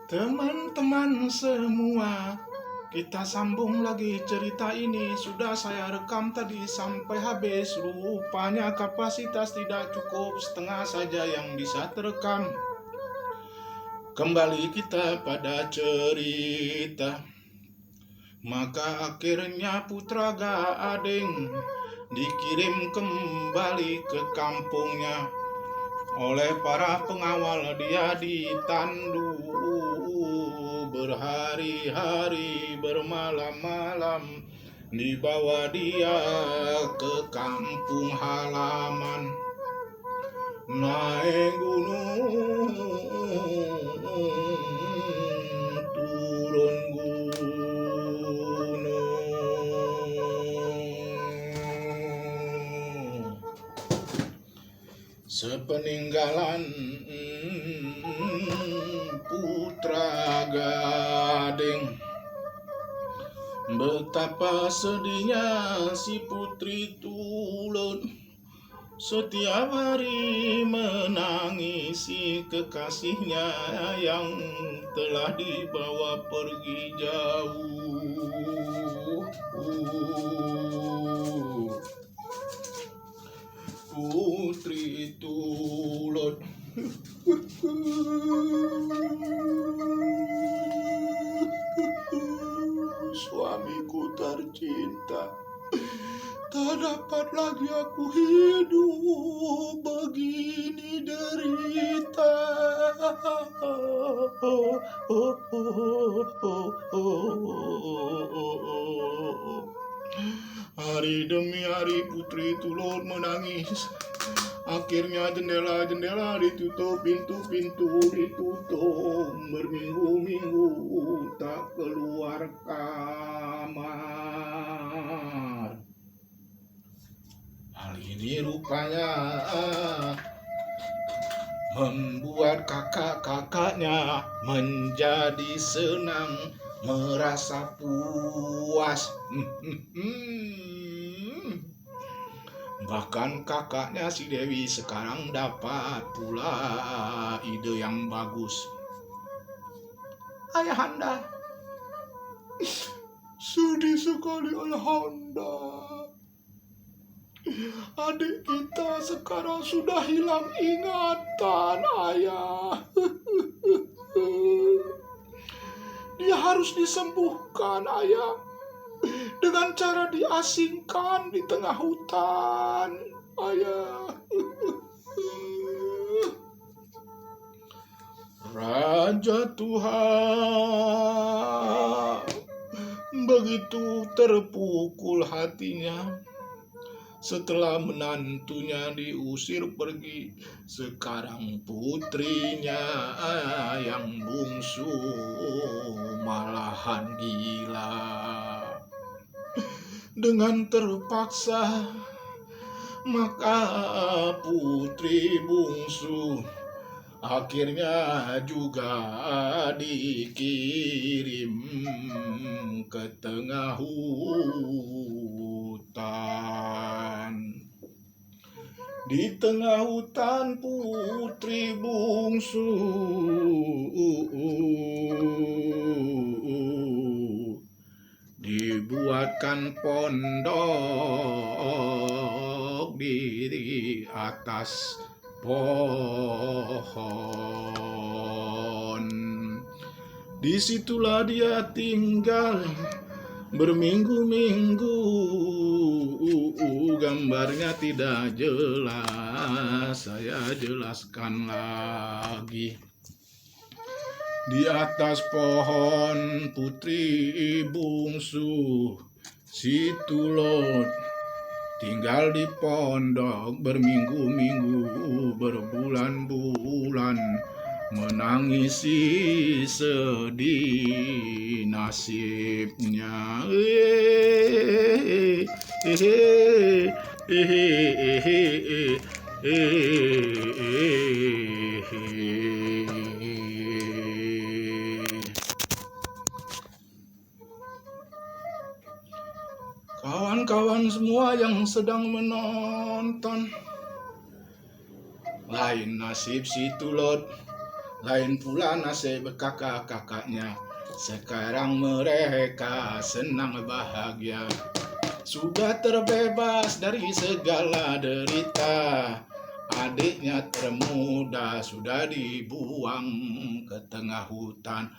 Teman-teman semua, kita sambung lagi cerita ini. Sudah saya rekam tadi sampai habis. Rupanya kapasitas tidak cukup, setengah saja yang bisa terekam. Kembali kita pada cerita. Maka akhirnya Putra Gading dikirim kembali ke kampungnya. Oleh para pengawal dia ditandu berhari-hari bermalam-malam, dibawa dia ke kampung halaman. Naik gunung, turun gunung. Sepeninggalan Putra Gading, betapa sedihnya si Putri Tulun. Setiap hari menangisi kekasihnya yang telah dibawa pergi jauh. Putri Tulun, suamiku tercinta, tak dapat lagi aku hidup begini derita. Hari demi hari Putri Tulun menangis. Akhirnya jendela-jendela ditutup, pintu-pintu ditutup. Berminggu-minggu tak keluar kamar. Hal ini rupanya membuat kakak-kakaknya menjadi senang, merasa puas. Bahkan kakaknya si Dewi sekarang dapat pula ide yang bagus. Ayahanda, sedih sekali Ayahanda. Adik kita sekarang sudah hilang ingatan, Ayah. Dia harus disembuhkan, Ayah. Dengan cara diasingkan di tengah hutan, Ayah. Raja Tuhan begitu terpukul hatinya setelah menantunya diusir pergi. Sekarang putrinya yang bungsu malahan gila. Dengan terpaksa maka putri bungsu akhirnya juga dikirim ke tengah hutan. Di tengah hutan putri bungsu dibuatkan pondok di atas pohon. Disitulah dia tinggal berminggu-minggu. Gambarnya tidak jelas, saya jelaskan lagi. Di atas pohon putri bungsu si Tulun tinggal di pondok berminggu-minggu, berbulan-bulan, menangisi sedih nasibnya. Kawan-kawan semua yang sedang menonton, lain nasib si Tulun. lain pula nasib kakak-kakaknya. Sekarang mereka senang bahagia, sudah terbebas dari segala derita. Adiknya termuda sudah dibuang ke tengah hutan.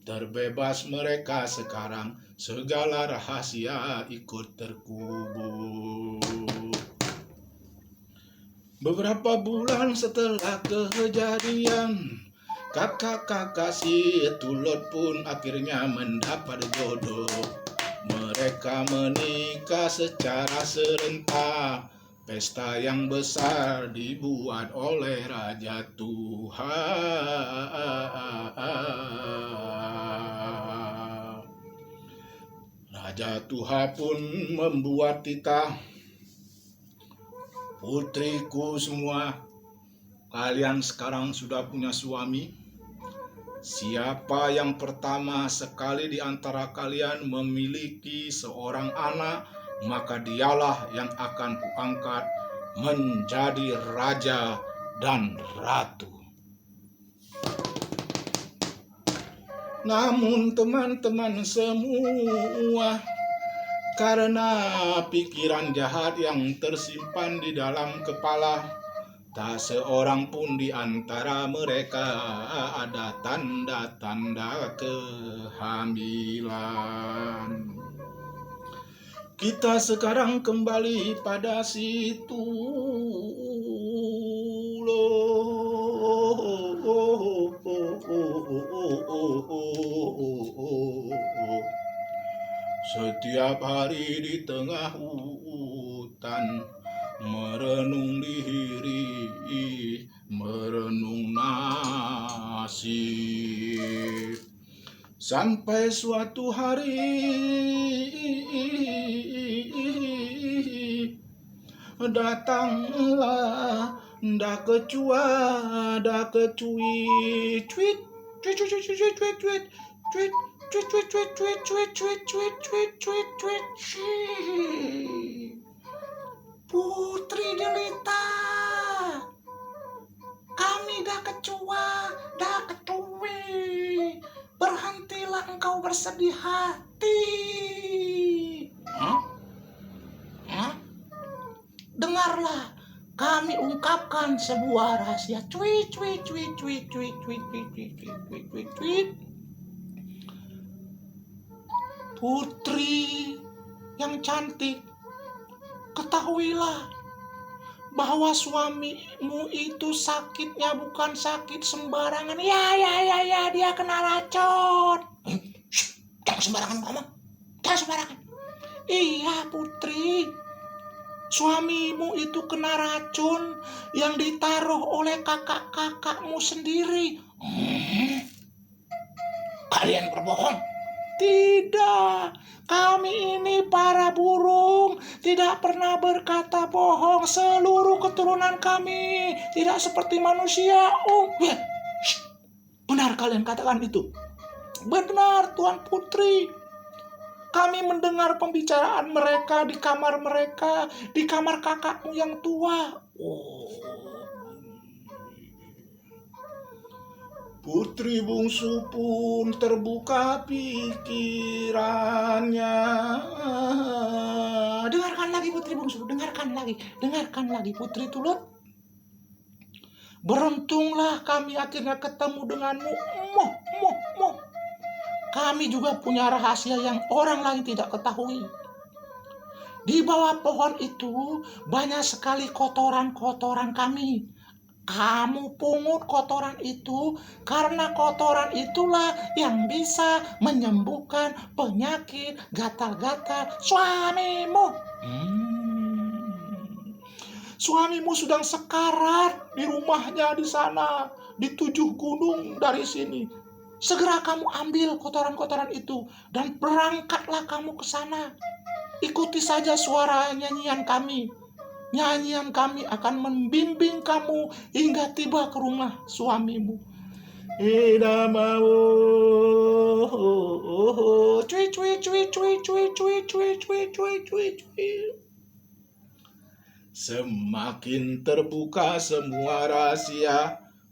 Terbebas mereka sekarang, segala rahasia ikut terkubur. Beberapa bulan setelah kejadian, kakak-kakak si Tulot pun akhirnya mendapat jodoh. Mereka menikah secara serentak. Pesta yang besar dibuat oleh Raja Tuha. Raja Tuha pun membuat titah, putriku semua, kalian sekarang sudah punya suami. Siapa yang pertama sekali di antara kalian memiliki seorang anak, maka dialah yang akan kuangkat menjadi raja dan ratu. Namun teman-teman semua, karena pikiran jahat yang tersimpan di dalam kepala, tak seorang pun di antara mereka ada tanda-tanda kehamilan. Kita sekarang kembali pada si Tulot. Setiap hari di tengah hutan, merenung diri, merenung nasib. Sampai suatu hari datanglah dak kecua, dak kecuit, cuit, cuit, cuit, cuit, cuit, cuit, cuit, cuit. Tweet, tweet, tweet, tweet, tweet, tweet, tweet, tweet, tweet, tweet. Putri Delita, kami dah kecua, dah ketui. Berhentilah engkau bersedih hati. Dengarlah, kami ungkapkan sebuah rahasia. Tweet, tweet, tweet, tweet, tweet, tweet, tweet, tweet, tweet, tweet, tweet. Putri yang cantik, ketahuilah bahwa suamimu itu sakitnya bukan sakit sembarangan. Ya, dia kena racun. Jangan sembarangan ngomong, jangan sembarangan. Iya Putri, suamimu itu kena racun yang ditaruh oleh kakak-kakakmu sendiri. Kalian berbohong. Tidak, kami ini para burung tidak pernah berkata bohong. Seluruh keturunan kami tidak seperti manusia. Benar kalian katakan itu? Benar Tuan Putri. Kami mendengar pembicaraan mereka di kamar mereka, di kamar kakakmu yang tua. Putri bungsu pun terbuka pikirannya. Dengarkan lagi Putri bungsu, dengarkan lagi Putri Tulot. Beruntunglah kami akhirnya ketemu denganmu. Kami juga punya rahasia yang orang lain tidak ketahui. Di bawah pohon itu banyak sekali kotoran-kotoran kami. Kamu pungut kotoran itu karena kotoran itulah yang bisa menyembuhkan penyakit gatal-gatal suamimu. Suamimu sedang sekarat di rumahnya di sana, di 7 gunung dari sini. Segera kamu ambil kotoran-kotoran itu dan berangkatlah kamu ke sana. Ikuti saja suara nyanyian kami. Nyanyian kami akan membimbing kamu hingga tiba ke rumah suamimu. Ida mau cuy. Semakin terbuka semua rahasia,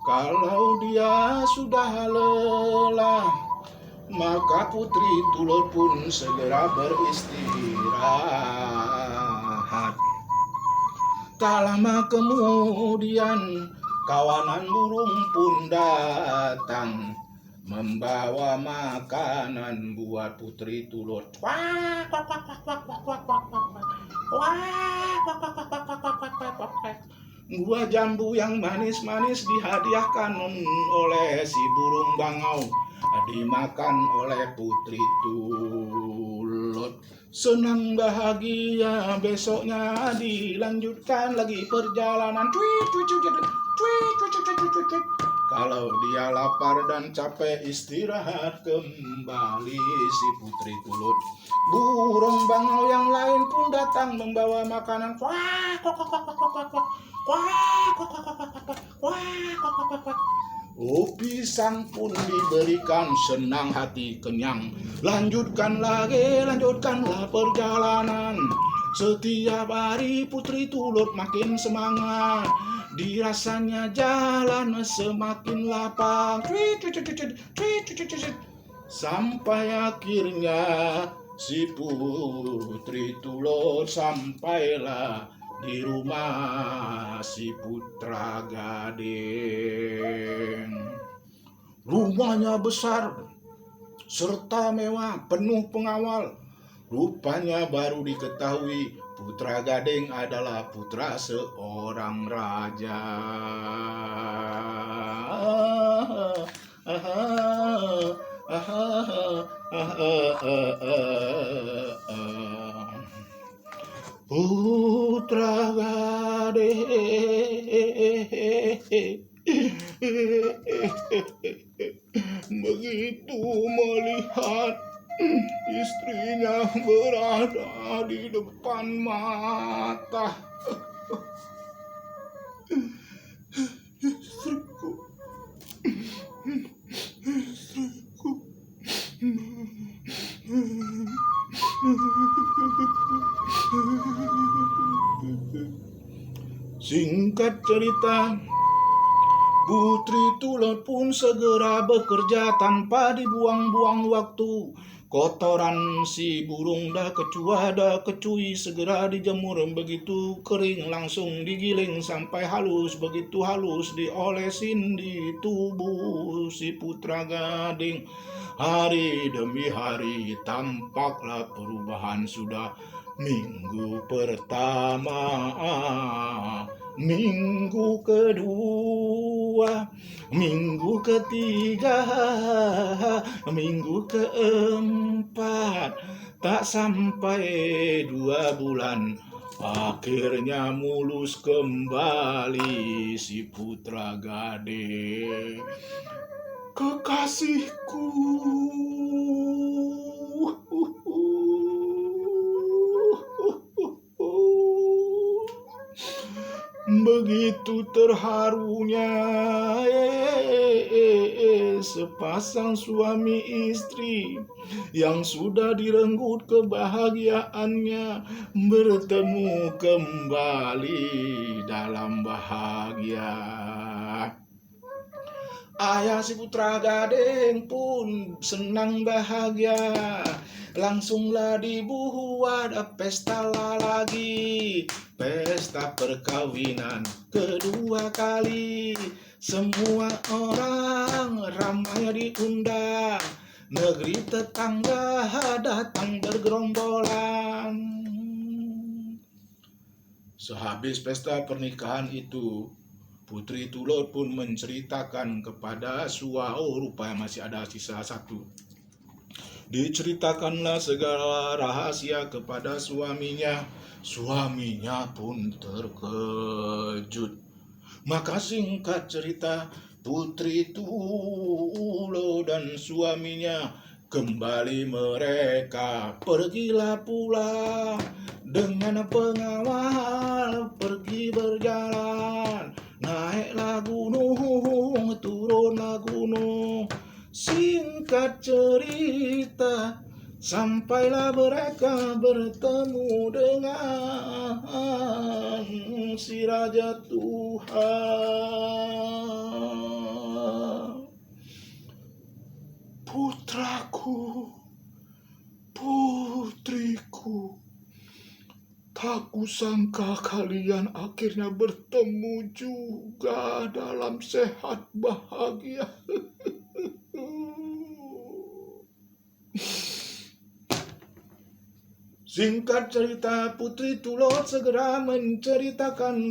Kalau dia sudah lelah, maka putri Tulur pun segera beristirahat. Tak lama kemudian kawanan burung pun datang membawa makanan buat putri Tulur. Buah jambu yang manis-manis dihadiahkan oleh si burung bangau, dimakan oleh putri Tulur. Senang bahagia, besoknya dilanjutkan lagi perjalanan. Kalau dia lapar dan capek, istirahat kembali si putri Tulur. Burung bangau yang lain pun datang membawa makanan. Pisang pun diberikan, senang hati kenyang. Lanjutkanlah perjalanan. Setiap hari putri Tulur makin semangat. Dirasanya jalan semakin lapang. Sampai akhirnya si putri Tulur sampailah di rumah si Putra Gading. Rumahnya besar serta mewah, penuh pengawal. Rupanya baru diketahui Putra Gading adalah putra seorang raja. Putra Gading begitu melihat istrinya berada di depan mata. Istriku, istriku. Singkat cerita, putri Tulur pun segera bekerja tanpa dibuang-buang waktu. Kotoran si burung dah kecua dah kecui segera dijemur, begitu kering langsung digiling sampai halus, begitu halus diolesin di tubuh si Putra Gading. Hari demi hari tampaklah perubahan. Sudah minggu pertama, minggu kedua, minggu ketiga, minggu keempat, tak sampai 2 bulan, akhirnya mulus kembali si Putra Gading. Kekasihku, begitu terharunya sepasang suami istri yang sudah direnggut kebahagiaannya bertemu kembali dalam bahagia. Ayah si Putra Gading pun senang bahagia Langsunglah dibuat pesta lagi, pesta perkawinan kedua kali. Semua orang ramai diundang, negeri tetangga datang bergerombolan. Sehabis pesta pernikahan itu, Putri Tulot pun menceritakan kepada Sua, oh rupanya masih ada sisa satu. Diceritakanlah segala rahasia kepada suaminya. Suaminya pun terkejut. Maka singkat cerita, Putri Tulot dan suaminya kembali mereka pergilah pula dengan pengawal pergi berjalan. Naiklah gunung, turunlah gunung. Singkat cerita, sampailah mereka bertemu dengan si Raja Tuhan. Putraku, putriku, tak kusangka kalian akhirnya bertemu juga dalam sehat bahagia. Singkat cerita, Putri Tulot segera menceritakan